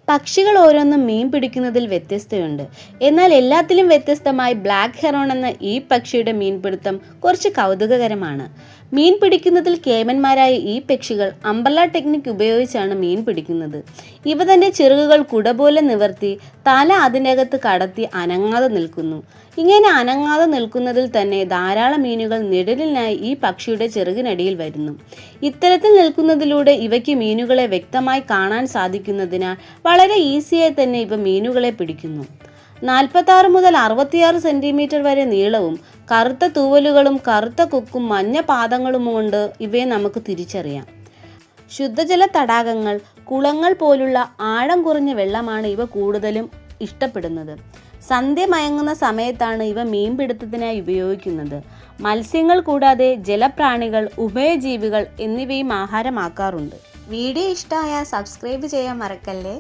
പക്ഷികൾ ഓരോന്നും മീൻ പിടിക്കുന്നതിൽ വ്യത്യസ്തയുണ്ട്. എന്നാൽ എല്ലാത്തിലും വ്യത്യസ്തമായി ബ്ലാക്ക് ഹെറോൺ എന്ന ഈ പക്ഷിയുടെ മീൻപിടുത്തം കുറച്ച് കൗതുകകരമാണ്. മീൻ പിടിക്കുന്നതിൽ കേമന്മാരായ ഈ പക്ഷികൾ അംബ്രല്ല ടെക്നിക് ഉപയോഗിച്ചാണ് മീൻ പിടിക്കുന്നത്. ഇവ തന്റെ ചിറകുകൾ കുട പോലെ നിവർത്തി തല അതിനകത്ത് കടത്തി അനങ്ങാതെ നിൽക്കുന്നു. ഇങ്ങനെ അനങ്ങാതെ നിൽക്കുന്നതിൽ തന്നെ ധാരാളം മീനുകൾ നിഴലിനായി ഈ പക്ഷിയുടെ ചിറകിനടിയിൽ വരുന്നു. ഇത്തരത്തിൽ നിൽക്കുന്നതിലൂടെ ഇവയ്ക്ക് മീനുകളെ വ്യക്തമായി കാണാൻ സാധിക്കുന്നതിനാൽ വളരെ ഈസിയായി തന്നെ ഇവ മീനുകളെ പിടിക്കുന്നു. 46 മുതൽ 66 സെന്റിമീറ്റർ വരെ നീളവും കറുത്ത തൂവലുകളും കറുത്ത കൊക്കും മഞ്ഞ പാദങ്ങളും കൊണ്ട് ഇവയെ നമുക്ക് തിരിച്ചറിയാം. ശുദ്ധജല തടാകങ്ങൾ, കുളങ്ങൾ പോലുള്ള ആഴം കുറഞ്ഞ വെള്ളമാണ് ഇവ കൂടുതലും ഇഷ്ടപ്പെടുന്നത്. സന്ധ്യ മയങ്ങുന്ന സമയത്താണ് ഇവ മീൻപിടുത്തത്തിനായി ഉപയോഗിക്കുന്നത്. മത്സ്യങ്ങൾ കൂടാതെ ജലപ്രാണികൾ, ഉഭയജീവികൾ എന്നിവയും ആഹാരമാക്കാറുണ്ട്. വീഡിയോ ഇഷ്ടമായാൽ സബ്സ്ക്രൈബ് ചെയ്യാൻ മറക്കല്ലേ.